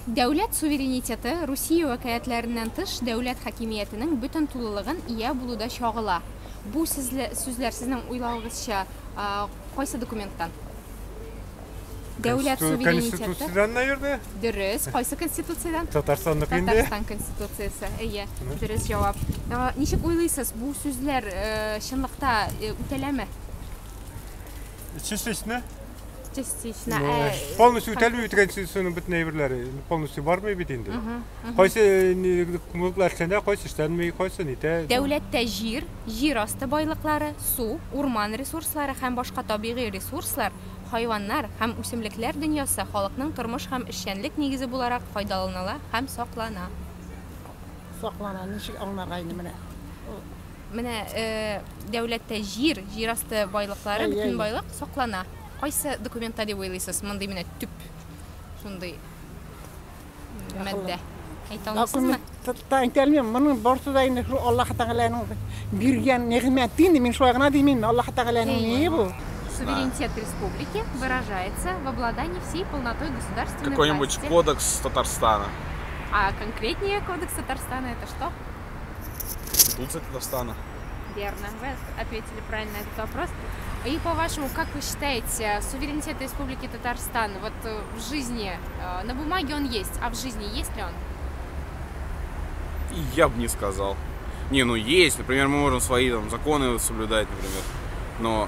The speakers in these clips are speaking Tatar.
Дәүләт суверенитеты Русия вәкаләтләреннән тыш дәүләт хакимиятенең бөтен тулылыгын ия булуда чагыла. Бу сүзләр сезнең уйлавыгызча кайсы документтан? Дәүләт суверенитеты. Конституциядан, наверное. Дөрес, кайсы конституциядан? Татарстанныкы инде. Татарстан конституциясе. Әйе, дөрес җавап. Ничек уйлыйсыз, бу сүзләр чынлыкта үтәләме? Частично. Частично. Полностью үтәлми бит конституциянең бөтен әйберләре. Полностью бармый бит инде. Кайсы күмәкләрсендә, кайсы эшләнми, кайсы нитә. Дәүләттә җир асты байлыклары, су, урман ресурслары һәм башка табигый ресурслар, хайваннар һәм үсемлекләр дөньясы халыкның тормыш һәм эшчәнлек нигезе буларак файдаланыла һәм саклана. Саклана, ничек аңларга инде менә? Менә дәүләттә җир асты байлыклары, бөтен байлык саклана. Кайсы документта дип уйлыйсыз? Мондый менә төп шундый мәддә. Әйтә аласызмы? Әйтәлмим, моның барысы да инде Аллаһ Тәгаләнең биргән нигъмәте инде, мин шулай гына димим, Аллаһ Тәгаләнең ни бу? Суверенитет республики выражается в обладании всей полнотой государственной власти. Какой-нибудь кодекс Татарстана. А конкретнее кодекс Татарстана это что? Конституция Татарстана. Верно, вы ответили правильно на этот вопрос. И по-вашему, как вы считаете, суверенитет Республики Татарстан вот в жизни, на бумаге он есть, а в жизни есть ли он? Я бы не сказал. Не, ну есть, например, мы можем свои там законы соблюдать, например. Но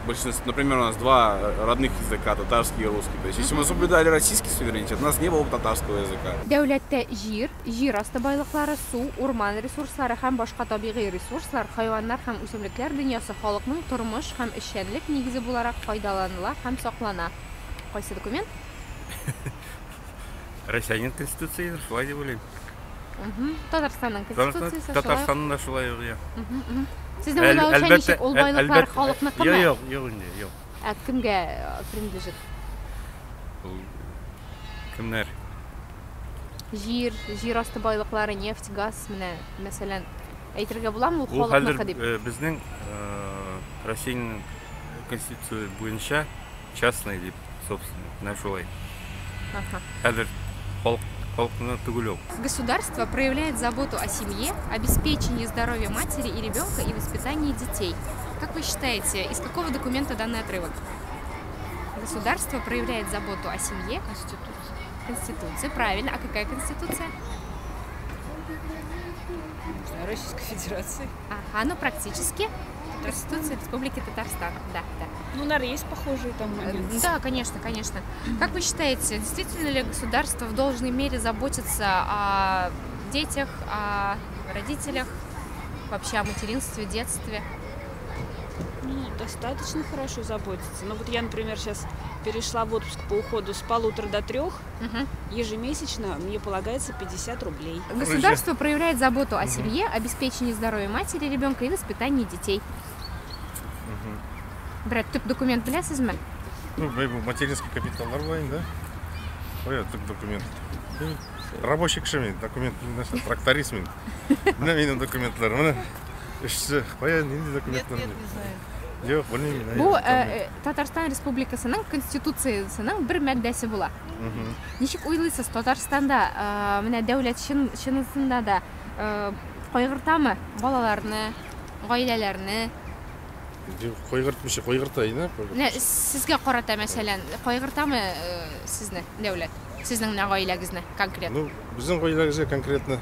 большинство, например, у нас два родных языка, татарский и русский. То есть, если мы соблюдали российский суверенитет, у нас не было бы татарского языка. Дәүләттә җир асты байлыклары, су, урман ресурслары һәм башка табигый ресурслар, хайваннар һәм үсемлекләр дөньясы халыкның тормыш һәм эшчәнлек нигезе буларак файдаланыла һәм саклана. Кайсы документ? Россиянең конституциясе шулай дип уйлыйм. Татарстанның конституциясе шулай. Татарстанның да шулай ул. Сезнең уйлавыгызча ничек ул байлыклар халыкныкымы? Юк, инде, юк. Кемгә принадлежит? Кемнәр? Җир асты байлыклары, нефть, газ менә, мәсәлән, әйтергә буламы ул халыкныкы дип? Безнең Россиянең конституция буенча частный дип, собственно, менә шулай. Хәзер халыкны түгел. Государство проявляет заботу о семье, обеспечении здоровья матери и ребенка и воспитании детей. Как вы считаете, из какого документа данный отрывок? Государство проявляет заботу о семье. Конституция, правильно. А какая конституция? Российской Федерации. Ага, ну практически. Конституция Республики Татарстан. Да. Ну, наверное, есть похожие там моменты. Да, конечно. Как вы считаете, действительно ли государство в должной мере заботится о детях, о родителях, вообще о материнстве, детстве? Ну, достаточно хорошо заботится. Но вот я, например, сейчас перешла в отпуск по уходу с 1,5 до 3. Ежемесячно мне полагается 50 рублей. Государство проявляет заботу о семье, обеспечении здоровья матери, ребенка и воспитании детей. Брат, төп документ беләсезме? Ну, материнский капиталлар булайын, да? Ой, төп документ. Рабочий кеше мин, документ нәрсә, тракторист мин. Менә минем документларым, менә. Эшче, кая нинди документлар? Нет, не знаю. Юк, белмим. Бу Татарстан Республикасының конституциясының бер маддәсе була. Ничек уйлыйсыз, Татарстанда менә дәүләт чынысында да кайгыртамы балаларны, гаиләләрне? Кайгыртмыйча, кайгыртайны. Сезгә карата мәсәлән, кайгыртамы сезне дәүләт? Сезнең гаиләгезне конкрет? Ну, безнең гаиләгезгә конкретно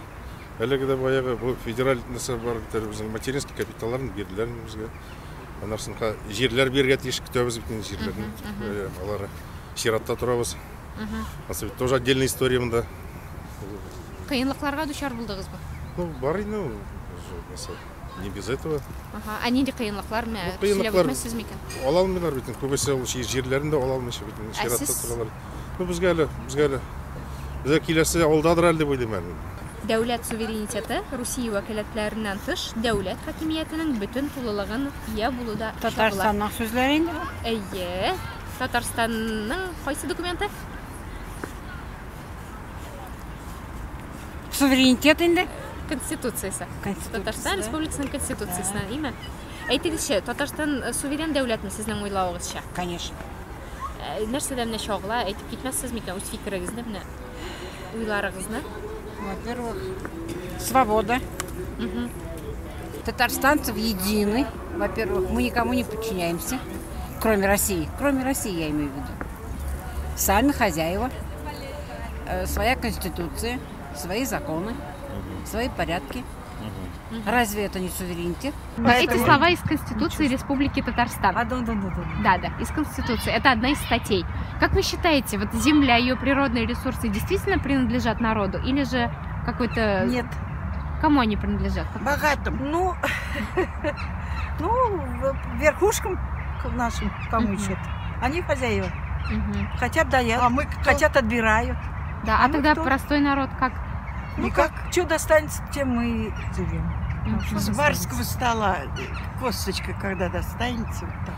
әлеге дә баягы бу федераль нәрсә бар, безнең материнский капиталларын бирделәр безгә. Аннан җирләр бирергә тиеш көтәбез бит җирләрне. Алары чиратта торабыз. Асып тоже отдельная история монда. Кыенлыкларга дучар булдыгызбы? Ну, бар инде, не без этого. Ага, а нинди кыенлыклар менә сөйләп бетмәссез микән? Ала алмыйлар бит, күбесе ул җирләрендә ала алмыйча бит, чиратта торалар. Ну, безгә киләсе алдадыр әле дип уйлыйм мин. Дәүләт суверенитеты Русия вәкаләтләреннән тыш дәүләт хакимиятенең бөтен тулылыгын ия булуда чагыла. Татарстанның сүзләре инде. Әйе. Татарстанның кайсы документы? Суверенитет инде. Конституциясе. Татарстан Республикасының конституциясына, име? Әйтегезче, Татарстан суверен дәүләтме сезнең уйлавыгызча? Конечно. Нәрсәдә менә чагыла, әйтеп китмәссез микән үз фикерегезне менә? уйларыңызны? Во-первых, свобода. Татарстанцы едины. Во-первых, мы никому не подчиняемся, кроме России. Кроме России, я имею в виду. Сами хозяева. Своя конституция, свои законы, свои порядки. Разве это не суверенитет? Эти слова из Конституции Республики Татарстан. Да. Да, из Конституции. Это одна из статей. Как вы считаете, вот земля, ее природные ресурсы действительно принадлежат народу? Или же какой-то... Нет. Кому они принадлежат? Богатым. Ну, верхушкам нашим, кому еще. Они хозяева. Хотят дают, хотят отбирают. Да, а тогда простой народ как? Ну как, что достанется, тем мы и живем. С барского стола косточка, когда достанется, вот так.